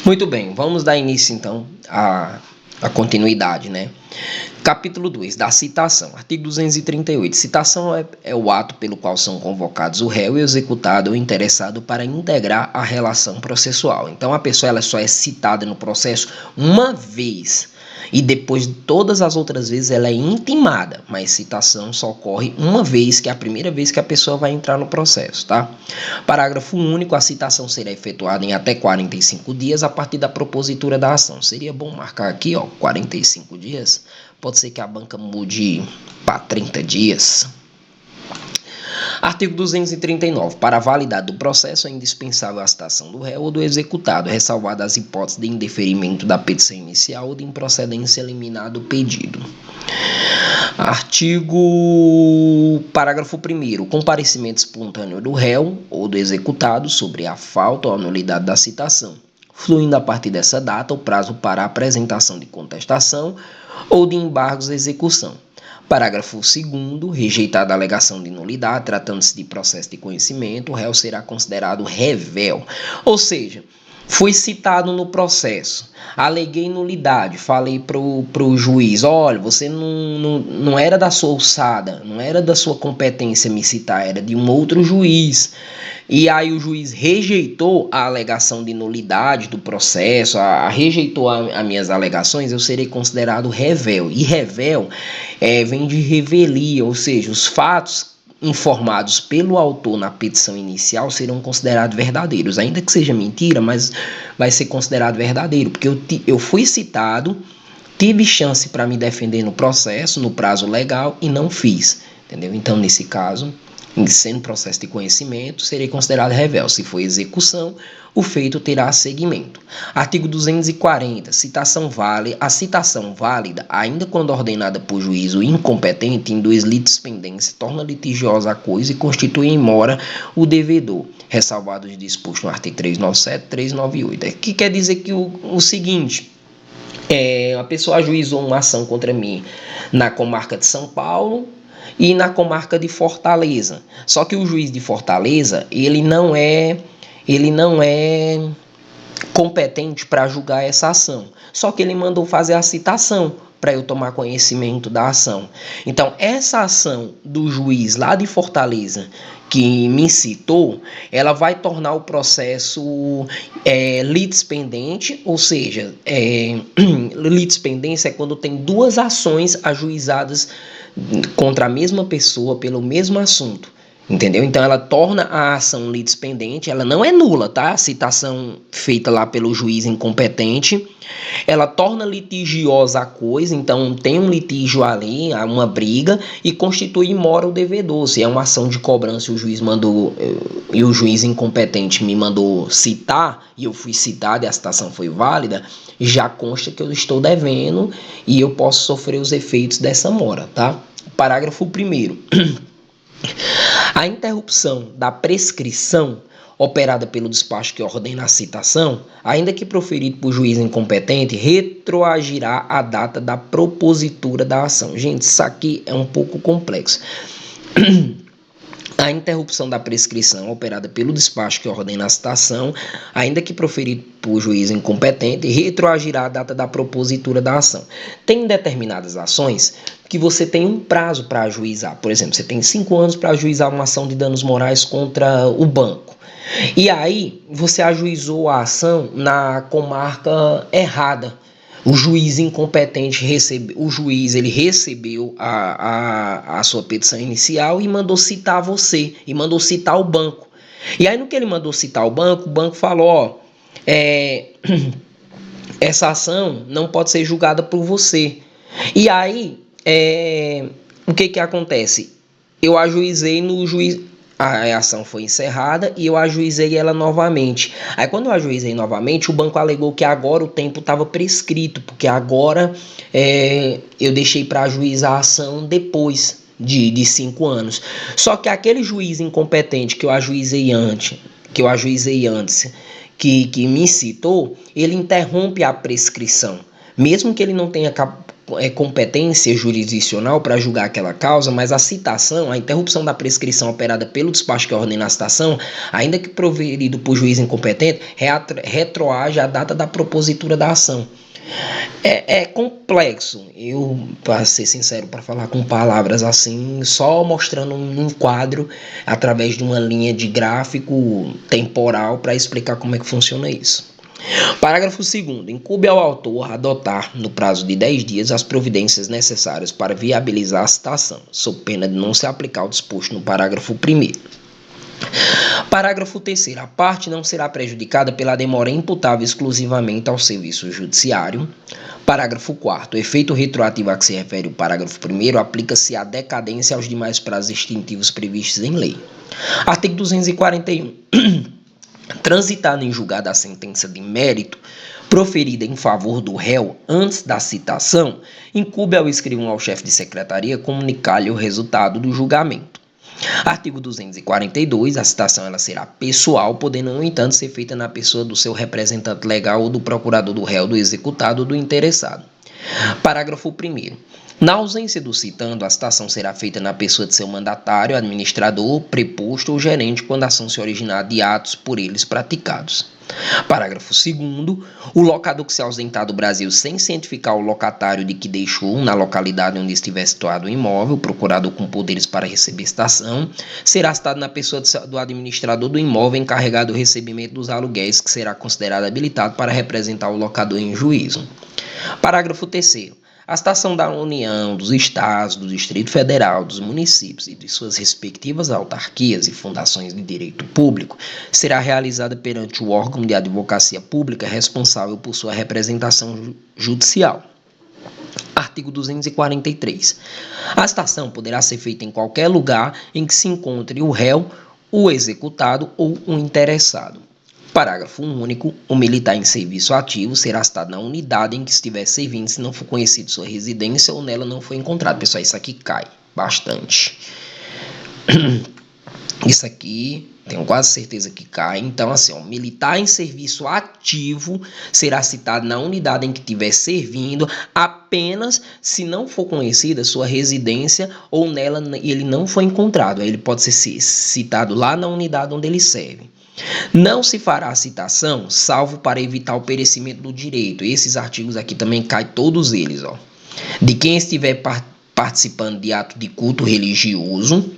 Muito bem, vamos dar início então à continuidade, né? Capítulo 2 da citação, artigo 238. Citação é o ato pelo qual são convocados o réu e o executado ou interessado para integrar a relação processual. Então, a pessoa ela só é citada no processo uma vez e depois de todas as outras vezes ela é intimada, mas citação só ocorre uma vez, que é a primeira vez que a pessoa vai entrar no processo, tá? Parágrafo único, a citação será efetuada em até 45 dias a partir da propositura da ação. Seria bom marcar aqui, ó, 45 dias. Pode ser que a banca mude para 30 dias. Artigo 239. Para a validade do processo é indispensável a citação do réu ou do executado, ressalvadas as hipóteses de indeferimento da petição inicial ou de improcedência liminar do pedido. Parágrafo 1º. Comparecimento espontâneo do réu ou do executado sobre a falta ou a nulidade da citação, fluindo a partir dessa data o prazo para a apresentação de contestação ou de embargos de execução. Parágrafo 2º. Rejeitada a alegação de nulidade, tratando-se de processo de conhecimento, o réu será considerado revel, ou seja, fui citado no processo, aleguei nulidade, falei pro juiz, olha, você não era da sua alçada, não era da sua competência me citar, era de um outro juiz. E aí o juiz rejeitou a alegação de nulidade do processo, rejeitou as minhas alegações, eu serei considerado revel. E revel vem de revelia, ou seja, os fatos informados pelo autor na petição inicial serão considerados verdadeiros, ainda que seja mentira, mas vai ser considerado verdadeiro, porque eu fui citado, tive chance para me defender no processo, no prazo legal e não fiz, entendeu? Então, nesse caso, sendo processo de conhecimento, serei considerado revel. Se for execução, o feito terá seguimento. Artigo 240. Citação válida. A citação válida, ainda quando ordenada por juízo incompetente, induz litispendência, torna litigiosa a coisa e constitui em mora o devedor, ressalvado os dispostos no artigo 397 e 398. Que quer dizer que o seguinte, a pessoa ajuizou uma ação contra mim na comarca de São Paulo e na comarca de Fortaleza. Só que o juiz de Fortaleza, ele não é competente para julgar essa ação. Só que ele mandou fazer a citação para eu tomar conhecimento da ação. Então, essa ação do juiz lá de Fortaleza que me citou, ela vai tornar o processo litispendente, ou seja, litispendência é quando tem duas ações ajuizadas contra a mesma pessoa pelo mesmo assunto. Entendeu? Então ela torna a ação litispendente, ela não é nula, tá? A citação feita lá pelo juiz incompetente, ela torna litigiosa a coisa, então tem um litígio ali, uma briga, e constitui mora o devedor. Se é uma ação de cobrança, o juiz mandou, e o juiz incompetente me mandou citar, e eu fui citado e a citação foi válida, já consta que eu estou devendo e eu posso sofrer os efeitos dessa mora, tá? Parágrafo 1º. A interrupção da prescrição operada pelo despacho que ordena a citação, ainda que proferido por juiz incompetente, retroagirá a data da propositura da ação. Gente, isso aqui é um pouco complexo. A interrupção da prescrição operada pelo despacho que ordena a citação, ainda que proferido por juiz incompetente, retroagirá a data da propositura da ação. Tem determinadas ações que você tem um prazo para ajuizar. Por exemplo, você tem 5 anos para ajuizar uma ação de danos morais contra o banco. E aí, você ajuizou a ação na comarca errada. O juiz incompetente recebeu a sua petição inicial e mandou citar você, e mandou citar o banco. E aí no que ele mandou citar o banco falou, essa ação não pode ser julgada por você. E aí, o que acontece? Eu ajuizei no juiz... A ação foi encerrada e eu ajuizei ela novamente. Aí quando eu ajuizei novamente, o banco alegou que agora o tempo estava prescrito, porque agora eu deixei para ajuizar a ação depois de 5 anos. Só que aquele juiz incompetente que eu ajuizei antes, que me citou, ele interrompe a prescrição. Mesmo que ele não tenha competência jurisdicional para julgar aquela causa, mas a citação, a interrupção da prescrição operada pelo despacho que ordena a citação, ainda que proferido por juiz incompetente, retroage à data da propositura da ação. É complexo, para ser sincero, para falar com palavras assim, só mostrando um quadro através de uma linha de gráfico temporal para explicar como é que funciona isso. Parágrafo 2º. Incumbe ao autor adotar, no prazo de 10 dias, as providências necessárias para viabilizar a citação, sob pena de não se aplicar o disposto no parágrafo 1º. Parágrafo 3º. A parte não será prejudicada pela demora imputável exclusivamente ao serviço judiciário. Parágrafo 4º. O efeito retroativo a que se refere o parágrafo 1º aplica-se à decadência aos demais prazos extintivos previstos em lei. Artigo 241. Transitada em julgado a sentença de mérito proferida em favor do réu antes da citação, incumbe ao escrivão ao chefe de secretaria comunicar-lhe o resultado do julgamento. Artigo 242. A citação ela será pessoal, podendo, no entanto, ser feita na pessoa do seu representante legal ou do procurador do réu, do executado ou do interessado. Parágrafo 1º. Na ausência do citando, a citação será feita na pessoa de seu mandatário, administrador, preposto ou gerente, quando a ação se originar de atos por eles praticados. Parágrafo 2º. O locador que se ausentar do Brasil sem cientificar o locatário de que deixou na localidade onde estiver situado o imóvel, procurador com poderes para receber citação, será citado na pessoa do administrador do imóvel encarregado do recebimento dos aluguéis, que será considerado habilitado para representar o locador em juízo. Parágrafo 3º. A citação da União, dos Estados, do Distrito Federal, dos municípios e de suas respectivas autarquias e fundações de direito público será realizada perante o órgão de advocacia pública responsável por sua representação judicial. Artigo 243. A citação poderá ser feita em qualquer lugar em que se encontre o réu, o executado ou o interessado. Parágrafo único. O militar em serviço ativo será citado na unidade em que estiver servindo, se não for conhecido sua residência ou nela não foi encontrado. Pessoal, isso aqui cai bastante. Isso aqui, tenho quase certeza que cai. Então, assim, o militar em serviço ativo será citado na unidade em que estiver servindo, apenas se não for conhecida sua residência ou nela ele não foi encontrado. Aí ele pode ser citado lá na unidade onde ele serve. Não se fará citação, salvo para evitar o perecimento do direito. Esses artigos aqui também caem todos eles, ó. De quem estiver participando de ato de culto religioso,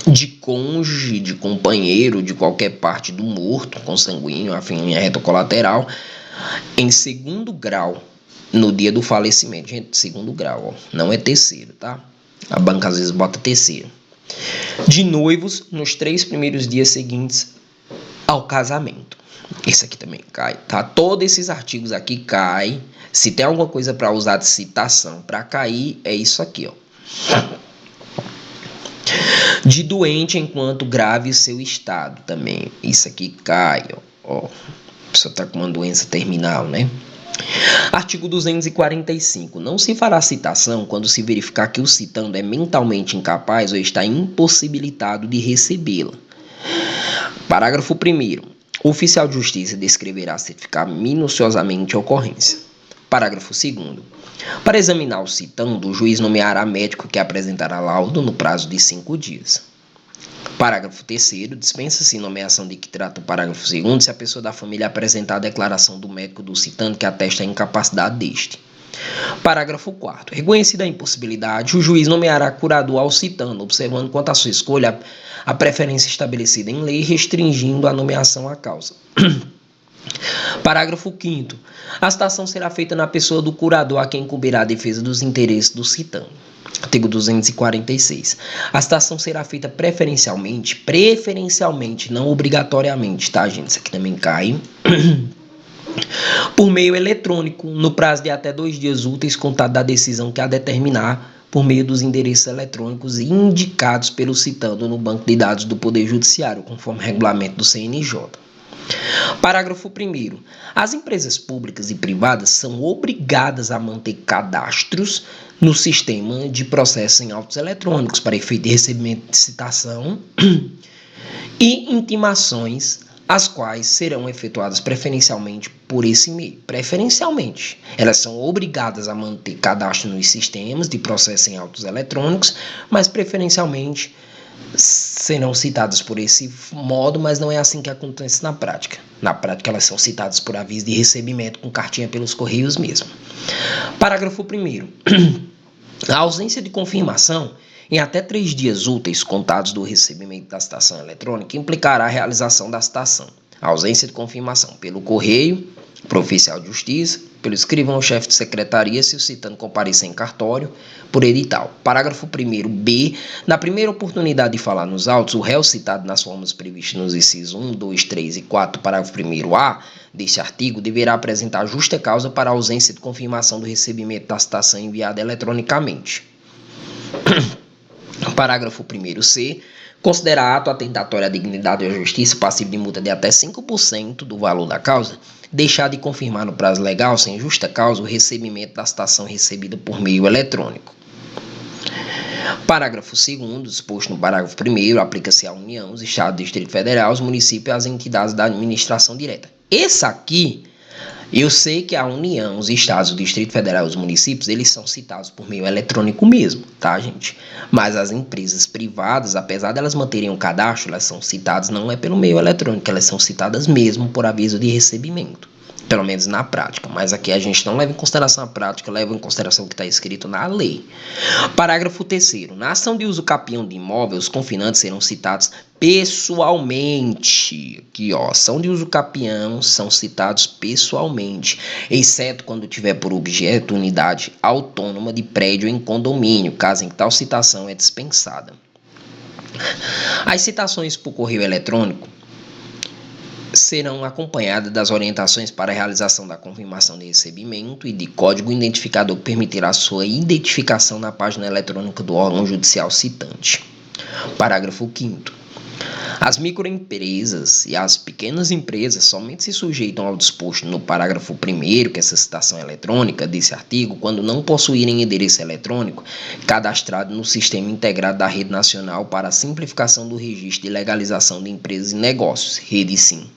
de cônjuge, de companheiro, de qualquer parte do morto, consanguíneo, afim, reto colateral, em segundo grau, no dia do falecimento. Gente, segundo grau, ó, não é terceiro, tá? A banca às vezes bota terceiro. De noivos, nos 3 primeiros dias seguintes ao casamento. Esse aqui também cai, tá? Todos esses artigos aqui caem. Se tem alguma coisa para usar de citação para cair, é isso aqui, ó. De doente enquanto grave seu estado também. Isso aqui cai, ó. A pessoa está com uma doença terminal, né? Artigo 245. Não se fará citação quando se verificar que o citando é mentalmente incapaz ou está impossibilitado de recebê-la. Parágrafo 1º. O oficial de justiça descreverá certificar minuciosamente a ocorrência. Parágrafo 2º. Para examinar o citando, o juiz nomeará médico que apresentará laudo no prazo de 5 dias. Parágrafo 3º. Dispensa-se nomeação de que trata o parágrafo 2º se a pessoa da família apresentar a declaração do médico do citando que atesta a incapacidade deste. Parágrafo 4º. Reconhecida a impossibilidade, o juiz nomeará curador ao citando, observando quanto à sua escolha a preferência estabelecida em lei, restringindo a nomeação à causa. Parágrafo 5º. A citação será feita na pessoa do curador a quem incumbirá a defesa dos interesses do citando. Artigo 246. A citação será feita preferencialmente, não obrigatoriamente, tá, gente? Isso aqui também cai. Por meio eletrônico, no prazo de até 2 dias úteis, contado da decisão que a determinar, por meio dos endereços eletrônicos indicados pelo citando no banco de dados do Poder Judiciário, conforme regulamento do CNJ. Parágrafo 1º. As empresas públicas e privadas são obrigadas a manter cadastros no sistema de processo em autos eletrônicos para efeito de recebimento de citação e intimações as quais serão efetuadas preferencialmente por esse meio. Preferencialmente, elas são obrigadas a manter cadastro nos sistemas de processo em autos eletrônicos, mas preferencialmente serão citadas por esse modo, mas não é assim que acontece na prática. Na prática, elas são citadas por aviso de recebimento com cartinha pelos correios mesmo. Parágrafo 1º. A ausência de confirmação em até 3 dias úteis contados do recebimento da citação eletrônica implicará a realização da citação. A ausência de confirmação pelo correio, por oficial de justiça, pelo escrivão ou chefe de secretaria, se o citando comparecer em cartório, por edital. Parágrafo 1º-B. Na primeira oportunidade de falar nos autos, o réu citado nas formas previstas nos incisos 1, 2, 3 e 4, parágrafo 1º-A deste artigo, deverá apresentar justa causa para a ausência de confirmação do recebimento da citação enviada eletronicamente. Parágrafo 1º-C. Considera ato atentatório à dignidade e à justiça passivo de multa de até 5% do valor da causa, deixar de confirmar no prazo legal, sem justa causa, o recebimento da citação recebida por meio eletrônico. Parágrafo 2º, disposto no parágrafo 1º, aplica-se à União, os Estados, Distrito Federal, os municípios e as entidades da administração direta. Esse aqui, eu sei que a União, os Estados, o Distrito Federal e os municípios, eles são citados por meio eletrônico mesmo, tá, gente? Mas as empresas privadas, apesar de elas manterem um cadastro, elas são citadas não é pelo meio eletrônico, elas são citadas mesmo por aviso de recebimento. Pelo menos na prática, mas aqui a gente não leva em consideração a prática, leva em consideração o que está escrito na lei. Parágrafo 3º. Na ação de uso capião de imóvel, os confinantes serão citados pessoalmente. Aqui, ó, ação de uso capião são citados pessoalmente, exceto quando tiver por objeto unidade autônoma de prédio em condomínio, caso em que tal citação é dispensada. As citações por correio eletrônico serão acompanhadas das orientações para a realização da confirmação de recebimento e de código identificador que permitirá sua identificação na página eletrônica do órgão judicial citante. Parágrafo 5º. As microempresas e as pequenas empresas somente se sujeitam ao disposto no parágrafo 1º, que é essa citação eletrônica desse artigo, quando não possuírem endereço eletrônico cadastrado no Sistema Integrado da Rede Nacional para a Simplificação do Registro de Legalização de Empresas e Negócios, REDESIM.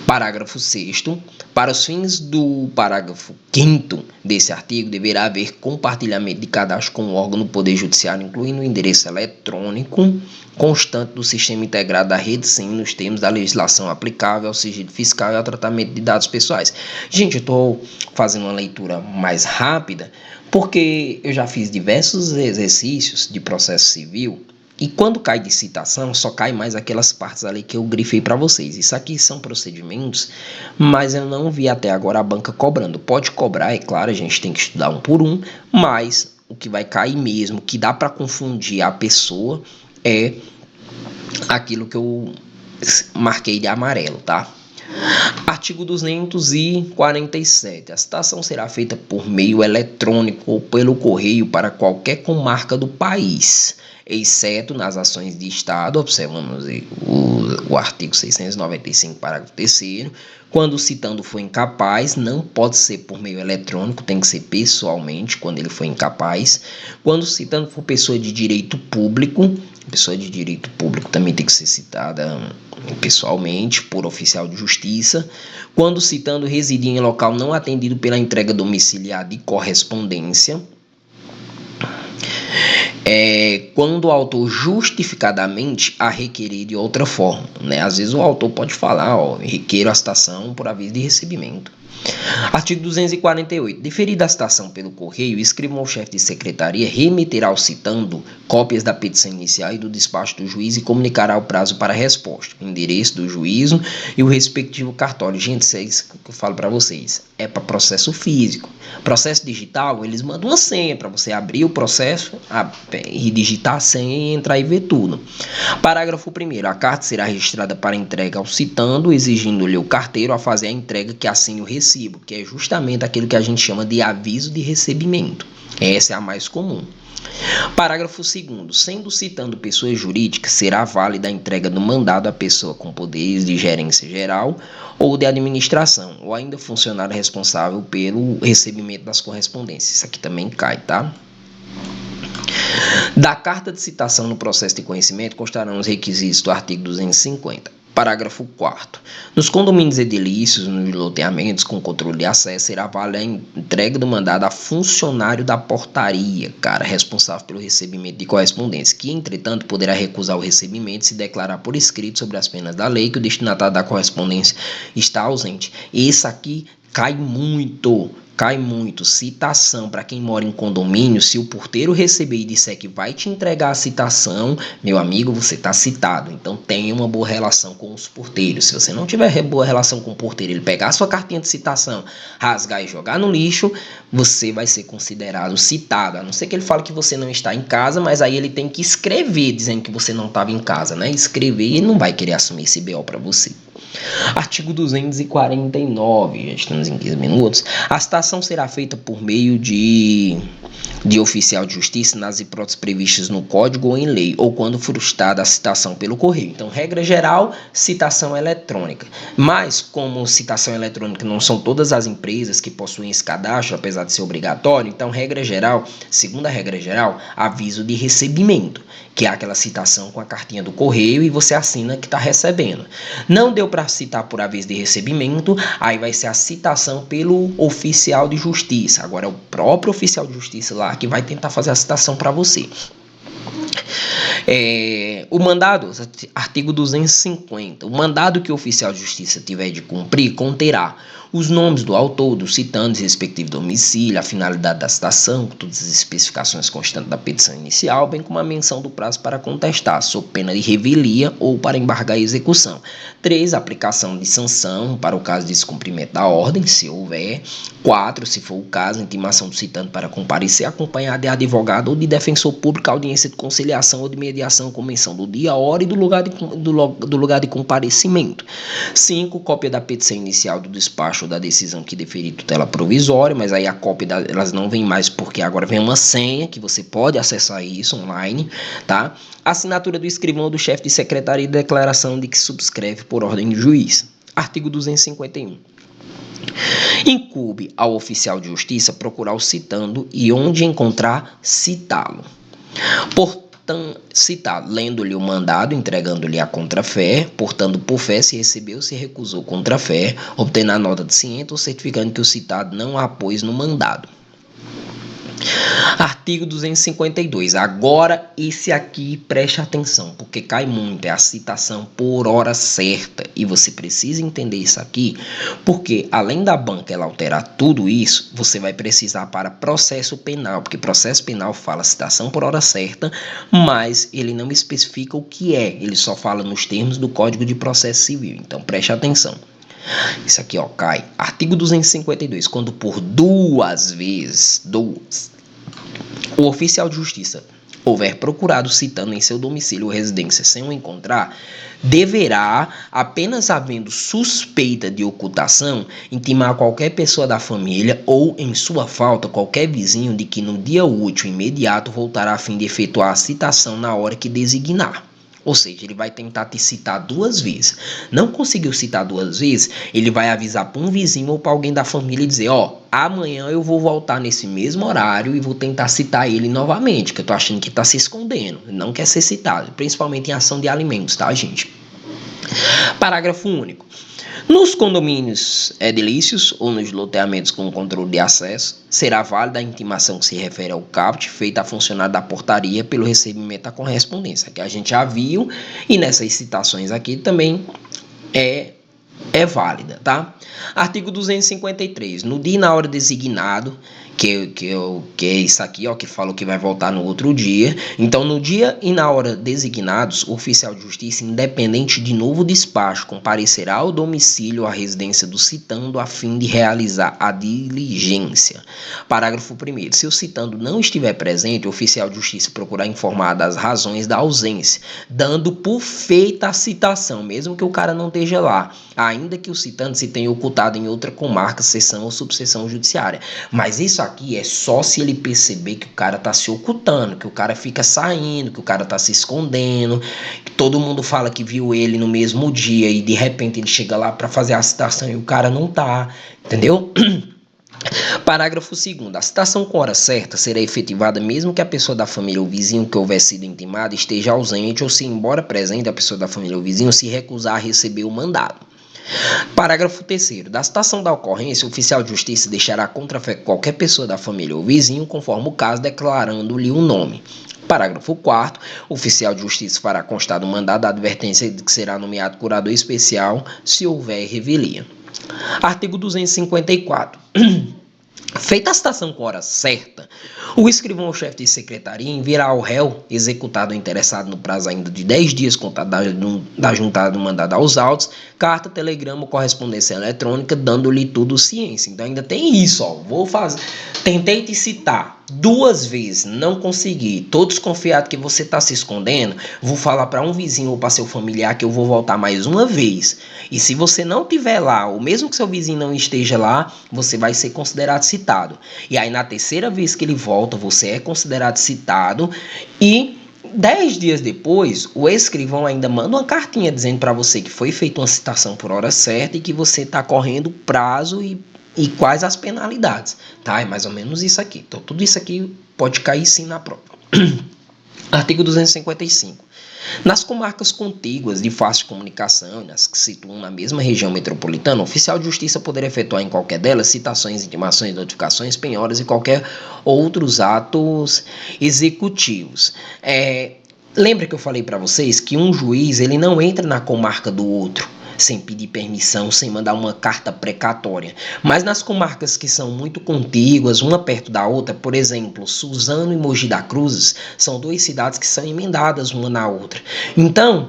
Parágrafo 6º. Para os fins do parágrafo 5º desse artigo, deverá haver compartilhamento de cadastro com o órgão do Poder Judiciário, incluindo o endereço eletrônico constante do Sistema Integrado da REDESIM, nos termos da legislação aplicável ao sigilo fiscal e ao tratamento de dados pessoais. Gente, eu estou fazendo uma leitura mais rápida, porque eu já fiz diversos exercícios de processo civil, e quando cai de citação, só cai mais aquelas partes ali que eu grifei para vocês. Isso aqui são procedimentos, mas eu não vi até agora a banca cobrando. Pode cobrar, é claro, a gente tem que estudar um por um, mas o que vai cair mesmo, que dá para confundir a pessoa, é aquilo que eu marquei de amarelo, tá? Artigo 247. A citação será feita por meio eletrônico ou pelo correio para qualquer comarca do país, exceto nas ações de Estado, observamos o artigo 695, parágrafo 3º, quando o citando for incapaz, não pode ser por meio eletrônico, tem que ser pessoalmente, quando ele for incapaz. Quando o citando for pessoa de direito público também tem que ser citada pessoalmente, por oficial de justiça. Quando citando residir em local não atendido pela entrega domiciliar de correspondência. Quando o autor justificadamente a requerer de outra forma, né? Às vezes o autor pode falar, requeiro a citação por aviso de recebimento. Artigo 248. Deferida a citação pelo correio, o escrivão ou chefe de secretaria remeterá ao citando cópias da petição inicial e do despacho do juiz e comunicará o prazo para a resposta, o endereço do juízo e o respectivo cartório. Gente, isso é isso que eu falo para vocês. É para processo físico. Processo digital, eles mandam uma senha para você abrir o processo e digitar a senha e entrar e ver tudo. Parágrafo 1º. A carta será registrada para entrega ao citando, exigindo-lhe o carteiro a fazer a entrega que assine o recibo, que é justamente aquilo que a gente chama de aviso de recebimento. Essa é a mais comum. Parágrafo 2º. Sendo citando pessoa jurídica, será válida a entrega do mandado à pessoa com poderes de gerência geral ou de administração, ou ainda funcionário responsável pelo recebimento das correspondências. Isso aqui também cai, tá? Da carta de citação no processo de conhecimento constarão os requisitos do artigo 250. Parágrafo 4º. Nos condomínios edilícios, nos loteamentos com controle de acesso, será válida a entrega do mandado a funcionário da portaria, responsável pelo recebimento de correspondência, que, entretanto, poderá recusar o recebimento se declarar por escrito sobre as penas da lei que o destinatário da correspondência está ausente. Esse aqui cai muito. Citação para quem mora em condomínio, se o porteiro receber e disser que vai te entregar a citação, meu amigo, você está citado. Então tenha uma boa relação com os porteiros. Se você não tiver boa relação com o porteiro, ele pegar a sua cartinha de citação, rasgar e jogar no lixo, você vai ser considerado citado. A não ser que ele fale que você não está em casa, mas aí ele tem que escrever dizendo que você não estava em casa, né? Escrever e ele não vai querer assumir esse BO para você. Artigo 249, já estamos em 15 minutos. A citação será feita por meio de oficial de justiça nas hipóteses previstas no Código ou em lei, ou quando frustrada a citação pelo correio. Então, regra geral, citação eletrônica. Mas, como citação eletrônica não são todas as empresas que possuem esse cadastro, apesar de ser obrigatório, então, regra geral, segunda regra geral, aviso de recebimento, que é aquela citação com a cartinha do correio e você assina que está recebendo. Não deu para citar por aviso de recebimento, aí vai ser a citação pelo oficial de justiça. Agora é o próprio oficial de justiça lá que vai tentar fazer a citação para você. O mandado, artigo 250, o mandado que o oficial de justiça tiver de cumprir conterá os nomes do autor, do citante, respectivo domicílio, a finalidade da citação, todas as especificações constantes da petição inicial, bem como a menção do prazo para contestar, sob pena de revelia ou para embargar a execução. 3. Aplicação de sanção para o caso de descumprimento da ordem, se houver. 4. Se for o caso, intimação do citante para comparecer acompanhado de advogado ou de defensor público, audiência de conciliação ou de mediação com menção do dia, hora e do lugar de comparecimento. 5. Cópia da petição inicial do despacho ou da decisão que deferir tutela provisória, mas aí a cópia elas não vem mais porque agora vem uma senha que você pode acessar isso online, tá? Assinatura do escrivão ou do chefe de secretaria e declaração de que subscreve por ordem de juiz. Artigo 251. Incumbe ao oficial de justiça procurar o citando e onde encontrar, citá-lo. Citar, lendo-lhe o mandado, entregando-lhe a contrafé, portando por fé se recebeu, se recusou contrafé, obtendo a nota de ciente ou certificando que o citado não a pôs no mandado. Artigo 252. Agora, esse aqui, preste atenção, porque cai muito, é a citação por hora certa. E você precisa entender isso aqui, porque além da banca ela alterar tudo isso, você vai precisar para processo penal, porque processo penal fala citação por hora certa, mas ele não especifica o que é, ele só fala nos termos do Código de Processo Civil. Então, preste atenção. Isso aqui, cai. Artigo 252. Quando por duas vezes, o oficial de justiça houver procurado citando em seu domicílio ou residência sem o encontrar, deverá, apenas havendo suspeita de ocultação, intimar qualquer pessoa da família ou, em sua falta, qualquer vizinho de que no dia útil imediato voltará a fim de efetuar a citação na hora que designar. Ou seja, ele vai tentar te citar duas vezes. Não conseguiu citar duas vezes, ele vai avisar para um vizinho ou para alguém da família e dizer, amanhã eu vou voltar nesse mesmo horário e vou tentar citar ele novamente, que eu tô achando que tá se escondendo, não quer ser citado, principalmente em ação de alimentos, tá, gente? Parágrafo único. Nos condomínios edilícios ou nos loteamentos com controle de acesso, será válida a intimação que se refere ao caput feita a funcionário da portaria pelo recebimento da correspondência, que a gente já viu, e nessas citações aqui também é válida, tá? Artigo 253. No dia e na hora designado, que é isso aqui, que falou que vai voltar no outro dia. Então, no dia e na hora designados, o oficial de justiça, independente de novo despacho, comparecerá ao domicílio ou à residência do citando a fim de realizar a diligência. Parágrafo 1º. Se o citando não estiver presente, o oficial de justiça procurará informar das razões da ausência, dando por feita a citação, mesmo que o cara não esteja lá, ainda que o citando se tenha ocultado em outra comarca, seção ou subseção judiciária. Mas isso aqui é só se ele perceber que o cara tá se ocultando, que o cara fica saindo, que o cara tá se escondendo, que todo mundo fala que viu ele no mesmo dia e de repente ele chega lá para fazer a citação e o cara não tá, entendeu? Parágrafo 2º. A citação com hora certa será efetivada mesmo que a pessoa da família ou vizinho que houver sido intimada esteja ausente ou se, embora presente, a pessoa da família ou vizinho se recusar a receber o mandado. Parágrafo 3º. Da citação da ocorrência, o oficial de justiça deixará contra qualquer pessoa da família ou vizinho, conforme o caso, declarando-lhe o nome. Parágrafo 4º. O oficial de justiça fará constar do mandado a advertência de que será nomeado curador especial se houver revelia. Artigo 254. Feita a citação com hora certa, o escrivão ou chefe de secretaria enviará ao réu, executado ou interessado no prazo ainda de 10 dias contado da juntada do mandado aos autos, carta, telegrama ou correspondência eletrônica, dando-lhe tudo ciência. Então ainda tem isso, ó. Tentei te citar 2 vezes, não consegui. Tô desconfiado que você está se escondendo. Vou falar para um vizinho ou para seu familiar que eu vou voltar mais uma vez. E se você não estiver lá, ou mesmo que seu vizinho não esteja lá, você vai ser considerado citado. E aí na terceira vez que ele volta, você é considerado citado e 10 dias depois, o escrivão ainda manda uma cartinha dizendo para você que foi feita uma citação por hora certa e que você está correndo prazo e quais as penalidades, tá? É mais ou menos isso aqui. Então, tudo isso aqui pode cair sim na prova. Artigo 255. Nas comarcas contíguas de fácil comunicação, nas que se situam na mesma região metropolitana, o oficial de justiça poderá efetuar em qualquer delas citações, intimações, notificações, penhoras e qualquer outros atos executivos. Lembra que eu falei para vocês que um juiz ele não entra na comarca do outro sem pedir permissão, sem mandar uma carta precatória. Mas nas comarcas que são muito contíguas, uma perto da outra, por exemplo, Suzano e Mogi das Cruzes, são 2 cidades que são emendadas uma na outra. Então,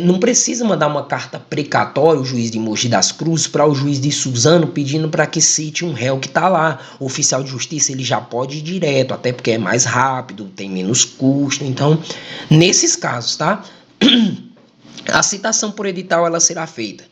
não precisa mandar uma carta precatória, o juiz de Mogi das Cruzes, para o juiz de Suzano pedindo para que cite um réu que está lá. O oficial de justiça ele já pode ir direto, até porque é mais rápido, tem menos custo. Então, nesses casos, tá? A citação por edital ela será feita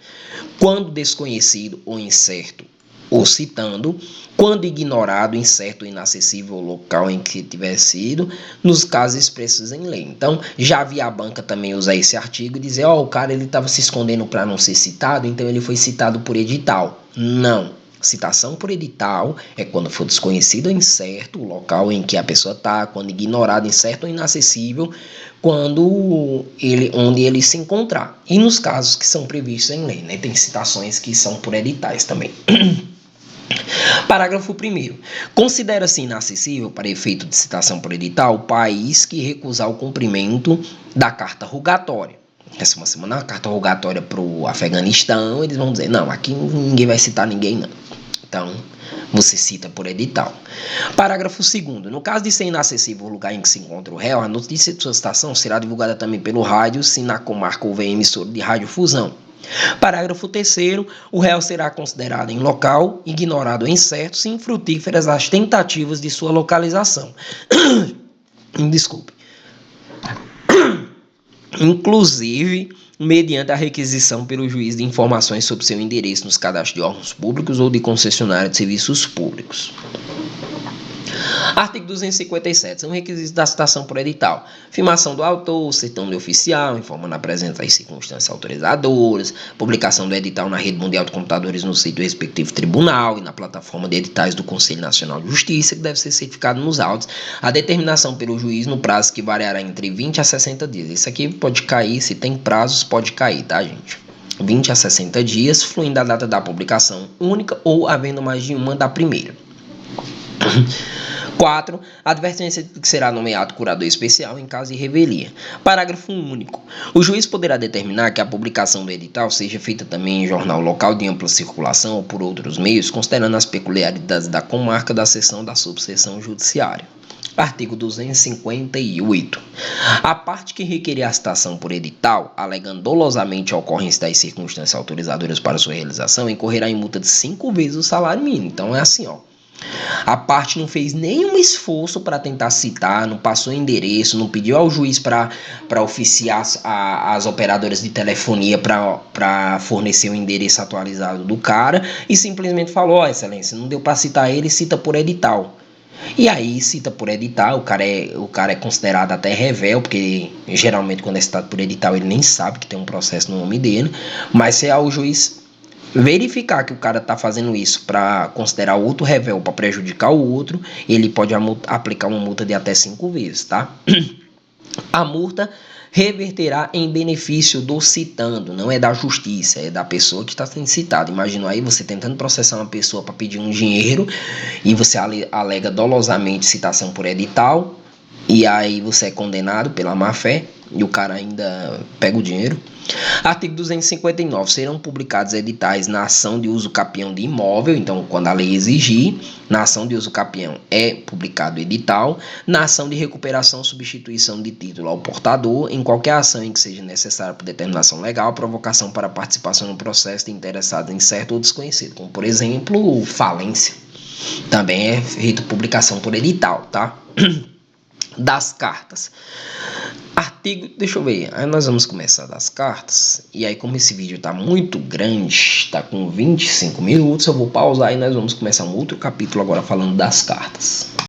quando desconhecido ou incerto, ou citando, quando ignorado, incerto ou inacessível o local em que tiver sido, nos casos expressos em lei. Então, já vi a banca também usar esse artigo e dizer, o cara ele estava se escondendo para não ser citado, então ele foi citado por edital. Não. Citação por edital é quando for desconhecido ou incerto o local em que a pessoa está, quando ignorado, incerto ou inacessível, onde ele se encontrar. E nos casos que são previstos em lei, né? Tem citações que são por editais também. Parágrafo 1º. Considera-se inacessível, para efeito de citação por edital, o país que recusar o cumprimento da carta rogatória. Essa é uma semana, uma carta rogatória para o Afeganistão, eles vão dizer, não, aqui ninguém vai citar ninguém, não. Então, você cita por edital. Parágrafo 2º. No caso de ser inacessível o lugar em que se encontra o réu, a notícia de sua citação será divulgada também pelo rádio, se na comarca houver emissora de radiodifusão. Parágrafo 3º. O réu será considerado em local, ignorado ou incerto, se infrutíferas as tentativas de sua localização. Desculpe. Inclusive mediante a requisição pelo juiz de informações sobre seu endereço nos cadastros de órgãos públicos ou de concessionária de serviços públicos. Artigo 257. São requisitos da citação por edital: afirmação do autor, sertão de oficial, informando a presença das circunstâncias autorizadoras, publicação do edital na rede mundial de computadores no sítio do respectivo tribunal e na plataforma de editais do Conselho Nacional de Justiça, que deve ser certificado nos autos, a determinação pelo juiz no prazo que variará entre 20 a 60 dias. Isso aqui pode cair, se tem prazos, pode cair, tá, gente? 20 a 60 dias, fluindo a data da publicação única ou havendo mais de uma da primeira. 4. Advertência de que será nomeado curador especial em caso de revelia. Parágrafo único. O juiz poderá determinar que a publicação do edital seja feita também em jornal local de ampla circulação ou por outros meios, considerando as peculiaridades da comarca, da seção, da subseção judiciária. Artigo 258. A parte que requerer a citação por edital, alegando dolosamente a ocorrência das circunstâncias autorizadoras para sua realização, incorrerá em multa de 5 vezes o salário mínimo. Então é assim, ó. A parte não fez nenhum esforço para tentar citar, não passou endereço, não pediu ao juiz para oficiar as operadoras de telefonia para fornecer o endereço atualizado do cara e simplesmente falou, excelência, não deu para citar ele, cita por edital. E aí cita por edital, o cara é considerado até revel, porque geralmente quando é citado por edital ele nem sabe que tem um processo no nome dele, mas se o juiz verificar que o cara está fazendo isso para considerar outro revel para prejudicar o outro, ele pode aplicar uma multa de até 5 vezes, tá? A multa reverterá em benefício do citando, não é da justiça, é da pessoa que está sendo citada. Imagina aí você tentando processar uma pessoa para pedir um dinheiro e você alega dolosamente citação por edital, e aí você é condenado pela má-fé e o cara ainda pega o dinheiro. Artigo 259. Serão publicados editais na ação de uso capião de imóvel. Então, quando a lei exigir, na ação de uso capião é publicado edital. Na ação de recuperação ou substituição de título ao portador, em qualquer ação em que seja necessária por determinação legal, provocação para participação no processo de interessados incerto ou desconhecido, como, por exemplo, falência. Também é feito publicação por edital, tá? Das cartas. Deixa eu ver, aí nós vamos começar das cartas, e aí como esse vídeo tá muito grande, tá com 25 minutos, eu vou pausar e nós vamos começar um outro capítulo agora falando das cartas.